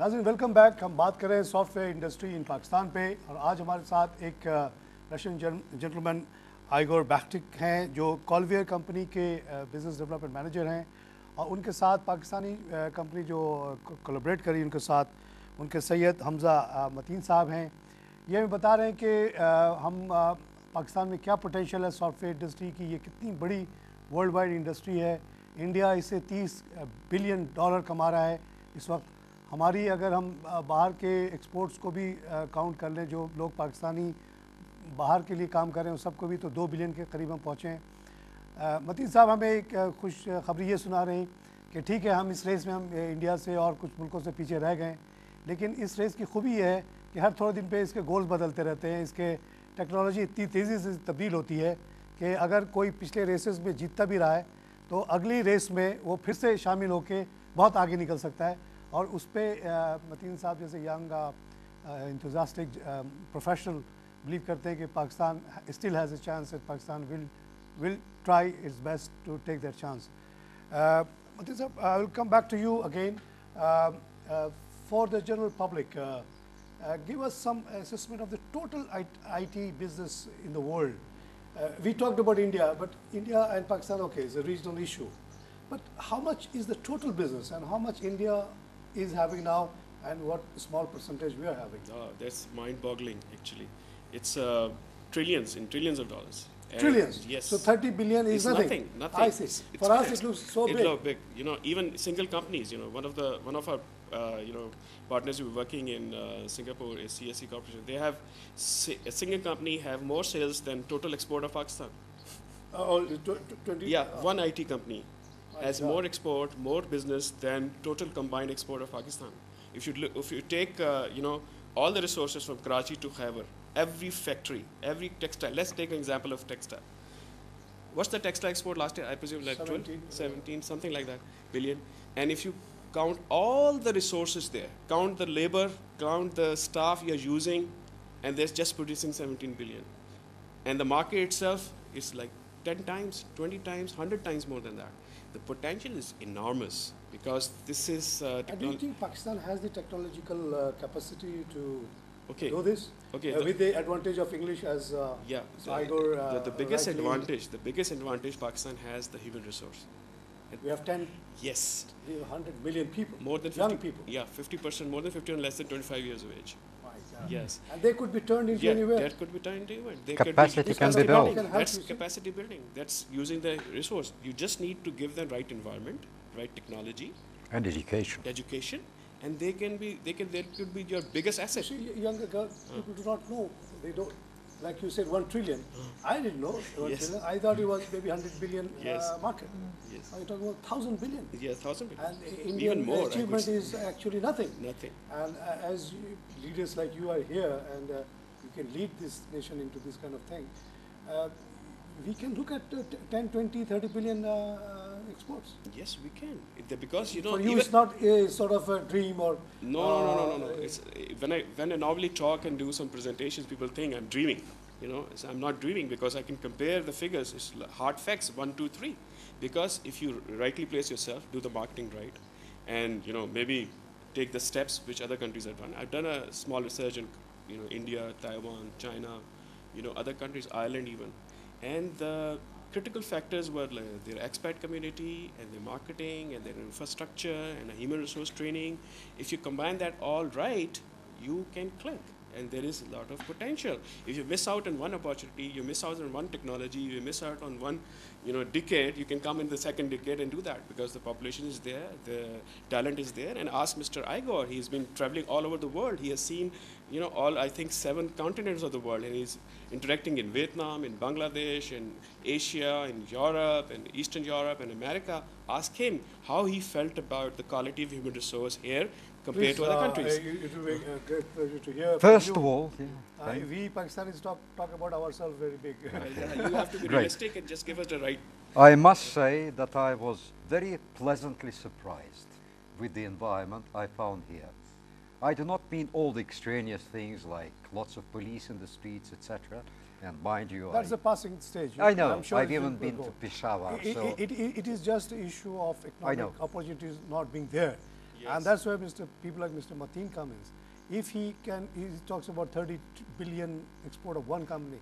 नाज़रीन welcome back. हम बात कर रहे हैं सॉफ्टवेयर इंडस्ट्री इन पाकिस्तान पे और आज हमारे साथ एक रशियन जेंटलमैन आइगोर बैक्टिक हैं जो कॉलवेयर कंपनी के बिज़नेस डेवलपमेंट मैनेजर हैं और उनके साथ पाकिस्तानी कंपनी जो कोलैबोरेट करी उनके साथ उनके सैयद हमज़ा मतीन साहब हैं। ये हमें बता रहे हैं कि हम पाकिस्तान में क्या पोटेंशियल है सॉफ्टवेयर इंडस्ट्री की, ये कितनी बड़ी वर्ल्ड वाइड इंडस्ट्री है। इंडिया इससे $30 बिलियन कमा रहा है इस वक्त। हमारी अगर हम बाहर के एक्सपोर्ट्स को भी काउंट कर लें, जो लोग पाकिस्तानी बाहर के लिए काम कर रहे हैं सबको भी, तो 2 बिलियन के करीब हम पहुँचे हैं। मतीन साहब हमें एक खुश खबरी ये सुना रहे हैं कि ठीक है हम इस रेस में हम इंडिया से और कुछ मुल्कों से पीछे रह गए, लेकिन इस रेस की खूबी ये है कि हर थोड़े दिन पे इसके गोल्स बदलते रहते हैं। इसके टेक्नोलॉजी इतनी तेज़ी से तब्दील होती है कि अगर कोई पिछले रेसेस में जीतता भी रहा है तो अगली रेस में वो फिर से शामिल होकर बहुत आगे निकल सकता है। और उस पर मतीन साहब जैसे यंग इंथुजियास्टिक प्रोफेशनल बिलीव करते हैं कि Pakistan still has a chance, Pakistan will try its best to take that chance. Mati sir, I will come back to you again. For the general public, give us some assessment of the total IT business in the world. We talked about India, but India and Pakistan, okay, is a regional issue. But how much is the total business and how much India is having now and what small percentage we are having? That's mind-boggling actually. It's trillions of dollars. Trillions? Yes. So 30 billion is nothing? Nothing. I see. For us it looks so big. It looks big. You know, even single companies, you know, one of our partners who are working in Singapore is CSE Corporation. They have, a single company have more sales than total export of Pakistan. 20? Yeah, one IT company has more export, more business than total combined export of Pakistan. If you take, all the resources from Karachi to Khyber, every factory, every textile. Let's take an example of textile. What's the textile export last year? I presume like 17, something like that, billion. And if you count all the resources there, count the labor, count the staff you're using, and they're just producing 17 billion. And the market itself is like 10 times, 20 times, 100 times more than that. The potential is enormous because this is do you think Pakistan has the technological capacity to do this? Okay, with the advantage of English as the biggest advantage Pakistan has the human resource. We have 10. Yes. 100 million people. More than 50, young people. Yeah, 50%, more than 50 and less than 25 years of age. Yes. And they could be turned into anywhere. That could be turned into anywhere. Capacity can be built. That's capacity building. That's using the resource. You just need to give them right environment, right technology, and education. And they could be your biggest asset. See, younger girls, people do not know. They don't, like you said, 1 trillion. I didn't know 1 trillion. I thought it was maybe 100 billion market. Yes. Now you're talking about 1,000 billion. Yes, 1,000 billion. And Indian even more, achievement is actually nothing. Nothing. And as leaders like you are here and you can lead this nation into this kind of thing, we can look at 10, 20, 30 billion exports. Yes, we can. Because for you, it's not a sort of a dream or no. It's, when I normally talk and do some presentations, people think I'm dreaming. So I'm not dreaming because I can compare the figures. It's hard facts, 1, 2, 3. Because if you rightly place yourself, do the marketing right, and maybe take the steps which other countries have done. I've done a small research in India, Taiwan, China, other countries, Ireland even, and the critical factors were like their expat community and their marketing and their infrastructure and a human resource training. If you combine that all right, you can click. And there is a lot of potential. If you miss out on one opportunity, you miss out on one technology, you miss out on one decade, you can come in the second decade and do that because the population is there, the talent is there. And ask Mr. Igor, he's been traveling all over the world. He has seen all, I think, 7 continents of the world, and he's interacting in Vietnam, in Bangladesh, in Asia, in Europe, and Eastern Europe, and America. Ask him how he felt about the quality of human resource here compared to other countries. It will be a great pleasure to hear. First of all, we Pakistanis talk about ourselves very big. You have to be realistic and just give us the right. I must say that I was very pleasantly surprised with the environment I found here. I do not mean all the extraneous things like lots of police in the streets, etc. And mind you, that's a passing stage. I know. I'm sure I've even been to Peshawar. It is just the issue of economic opportunities not being there. And that's where people like Mr. Mateen come in. If he talks about 30 billion export of one company.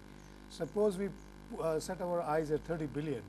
Suppose we set our eyes at 30 billion,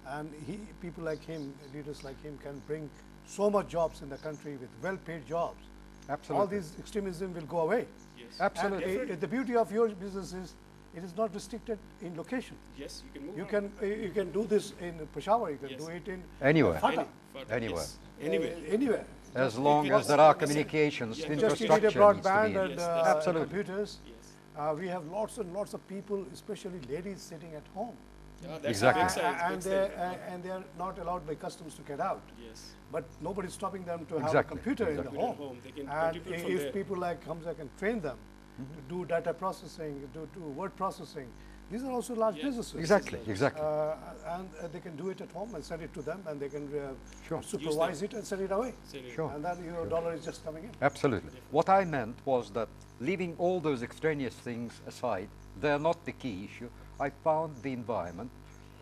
and people like him, leaders like him, can bring so much jobs in the country with well-paid jobs. Absolutely. All these extremism will go away. Yes. Absolutely. And the beauty of your business is it is not restricted in location. Yes, you can move. You can do this in Peshawar. You can do it in Anywhere. Fata. Anywhere. Yes. Anywhere. Anywhere. As long as there are communications, Yeah, Just you infrastructure need a needs to broadband be. and Yes, Absolutely. computers. Yes. We have lots and lots of people, especially ladies, sitting at home. Yeah, that's Exactly. a big size. And big size. they are not allowed by customs to get out. Yes. But nobody's stopping them to have a Exactly. computer in the Exactly. home. Home. They can And contribute from if there. people like Hamza can train them to do data processing, do word processing, these are also large Yes. businesses. Exactly, exactly. And they can do it at home and send it to them, and they can Sure. supervise it and send it away. Sure. And then your dollar is just coming in. Absolutely. What I meant was that leaving all those extraneous things aside, they're not the key issue. I found the environment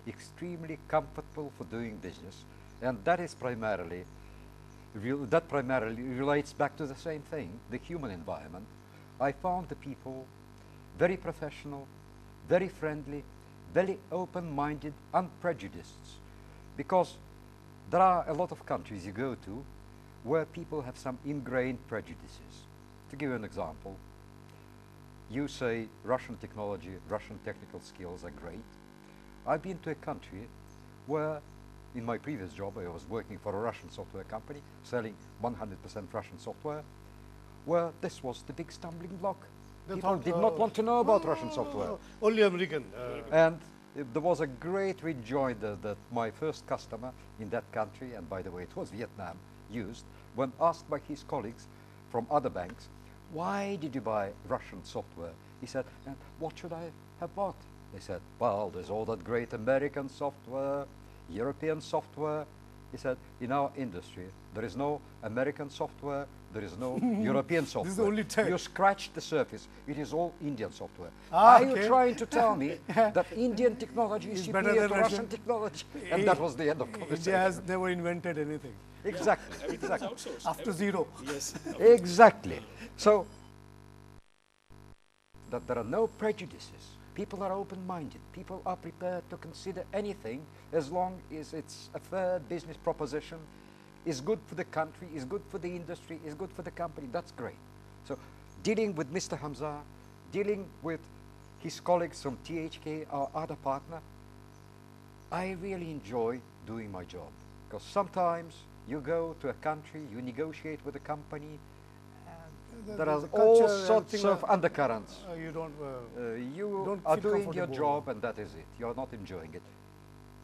extremely comfortable for doing business, and that is primarily relates back to the same thing, the human environment. I found the people very professional, very friendly, very open-minded, unprejudiced, because there are a lot of countries you go to where people have some ingrained prejudices. To give you an example, you say Russian technology, Russian technical skills are great. I've been to a country where, in my previous job, I was working for a Russian software company, selling 100% Russian software, where this was the big stumbling block. People did not want to know about Russian software. Only American. And there was a great rejoinder that my first customer in that country, and by the way, it was Vietnam, used when asked by his colleagues from other banks, why did you buy Russian software? He said, and what should I have bought? They said, well, there's all that great American software, European software. He said, in our industry, there is no American software, there is no European software. This is the only tech. You scratch the surface, it is all Indian software. Ah, Are you okay. trying to tell me that Indian technology is It's better superior than to Russian Russian? technology? And that was the end of India conversation. has never invented anything. Exactly. Everything exactly. is outsourced. After zero. Yes. Exactly. So, that there are no prejudices. People are open-minded. People are prepared to consider anything as long as it's a fair business proposition, is good for the country, is good for the industry, is good for the company. That's great. So, dealing with Mr. Hamza, dealing with his colleagues from THK, our other partner, I really enjoy doing my job. Because sometimes you go to a country, you negotiate with a company, there are the all culture, sorts everything, of undercurrents. You don't. You don't are feel doing your comfortable. job and that is it. You're not enjoying it.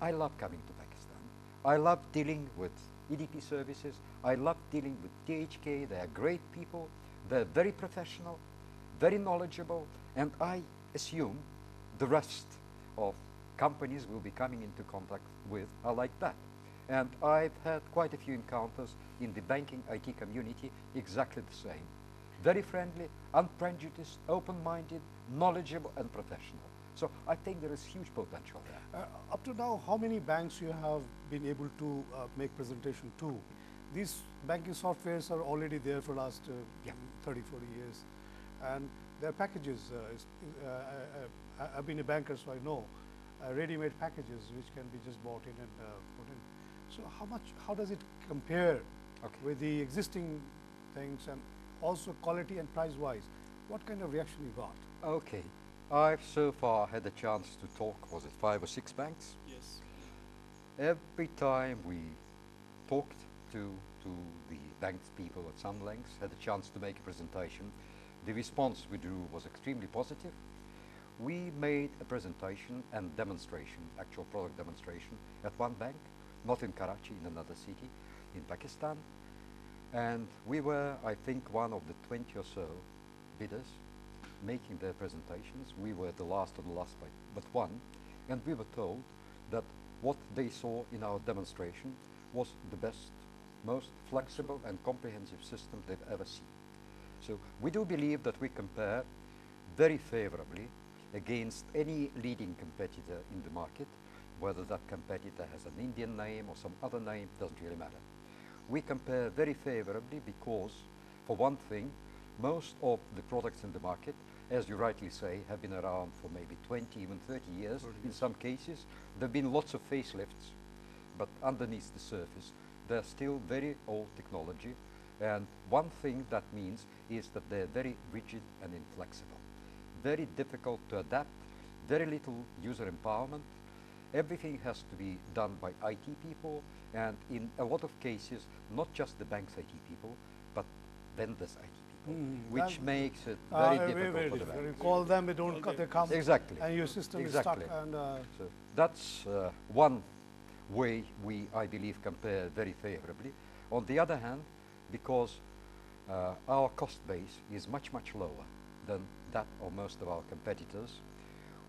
I love coming to Pakistan. I love dealing with EDP services. I love dealing with THK. They are great people. They're very professional, very knowledgeable, and I assume the rest of companies will be coming into contact with are like that. And I've had quite a few encounters in the banking IT community exactly the same. Very friendly, unprejudiced, open-minded, knowledgeable and professional. So I think there is huge potential there. Up to now, how many banks you have been able to make presentation to? These banking softwares are already there for last 30, 40 years. And their packages, I've been a banker, so I know, ready-made packages which can be just bought in and put in. So how does it compare with the existing things, and also quality and price-wise? What kind of reaction you got? Okay. I've so far had a chance to talk, was it 5 or 6 banks? Yes. Every time we talked to the bank's people at some lengths, had a chance to make a presentation, the response we drew was extremely positive. We made a presentation and demonstration, actual product demonstration, at one bank, not in Karachi, in another city, in Pakistan. And we were, I think, one of the 20 or so bidders making their presentations. We were the last of the last but one. And we were told that what they saw in our demonstration was the best, most flexible and comprehensive system they've ever seen. So we do believe that we compare very favorably against any leading competitor in the market. Whether that competitor has an Indian name or some other name doesn't really matter. we compare very favorably because, for one thing, most of the products in the market, as you rightly say, have been around for maybe 20, even 30 years. In some cases. There have been lots of facelifts, but underneath the surface, they're still very old technology. And one thing that means is that they're very rigid and inflexible, very difficult to adapt, very little user empowerment. Everything has to be done by IT people, and in a lot of cases, not just the bank's IT people, but vendors' IT people, which makes it very difficult for the bank. You call them, they don't they come, exactly, and your system exactly. is stuck. And so that's one way we, I believe, compare very favorably. On the other hand, because our cost base is much, much lower than that of most of our competitors,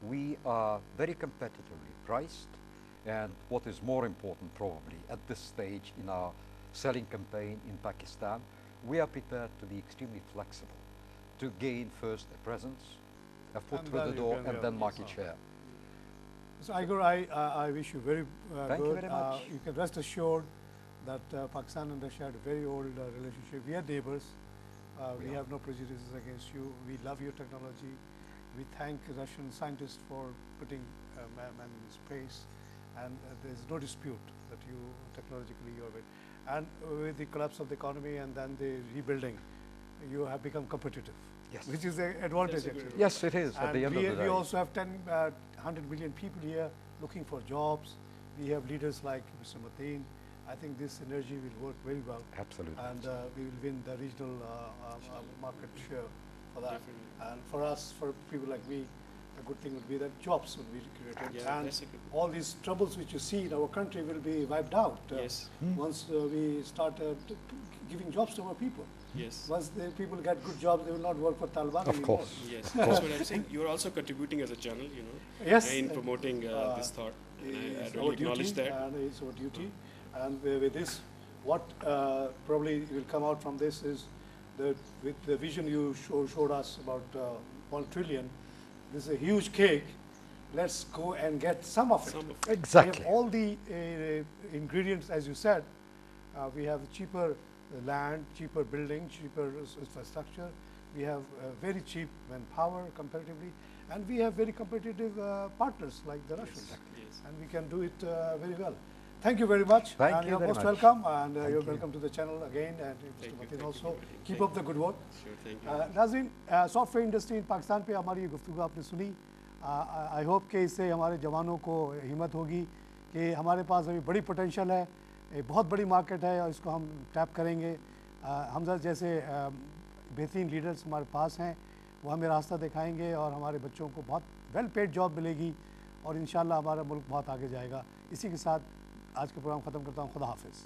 we are very competitively priced, and what is more important probably at this stage in our selling campaign in Pakistan, we are prepared to be extremely flexible to gain first a presence, a foot through the door, and then market share. So Igor, I wish you very Thank good. you very much. You can rest assured that Pakistan and Russia had a very old relationship. We are neighbors. We have no prejudices against you. We love your technology. We thank Russian scientists for putting man in space, and there is no dispute that you technologically you are with. And with the collapse of the economy and then the rebuilding, you have become competitive. Yes. Which is an advantage actually. Yes, it is. And at the end of the day. we also have 100 million people here looking for jobs. We have leaders like Mr. Mateen. I think this synergy will work very well. Absolutely. And we will win the regional market share for that. Definitely. And for us, for people like me, a good thing would be that jobs would be created. Yeah, and that's a good point. all these troubles which you see in our country will be wiped out Yes. once we start giving jobs to our people. Yes. Once the people get good jobs, they will not work for Taliban Of anymore. course. Yes, that's what I'm saying. You're also contributing as a channel, you know, Yes. in promoting this thought. And I It's really our acknowledge duty, that. and it's our duty. And with this, what probably will come out from this is that with the vision you showed us about 1 trillion, this is a huge cake. Let's go and get some of it. Some of it. We Exactly. have all the ingredients, as you said. We have cheaper land, cheaper building, cheaper infrastructure. We have very cheap manpower comparatively, and we have very competitive partners like the Russians. Yes. And we can do it very well. Thank you very much. Thank and you you're very most much. welcome, and Thank you're you. welcome to the channel again, and Thank Mr. you, Mateen thank also. you. Keep Thank up the good work. Sure, thank you. नाज़रीन, software industry in Pakistan पे हमारी ये गुफ्तगू आपने सुनी। I hope कि इससे हमारे जवानों को हिम्मत होगी कि हमारे पास अभी बड़ी पोटेंशियल है, एक बहुत बड़ी मार्केट है और इसको हम टैप करेंगे। हमजा जैसे बेहतरीन लीडर्स हमारे पास हैं, वो हमें रास्ता दिखाएंगे और हमारे बच्चों को बहुत वेल पेड जॉब मिलेगी और इंशाल्लाह हमारा मुल्क बहुत आगे जाएगा। इसी के साथ आज का प्रोग्राम ख़त्म करता हूँ। खुदा हाफिज़।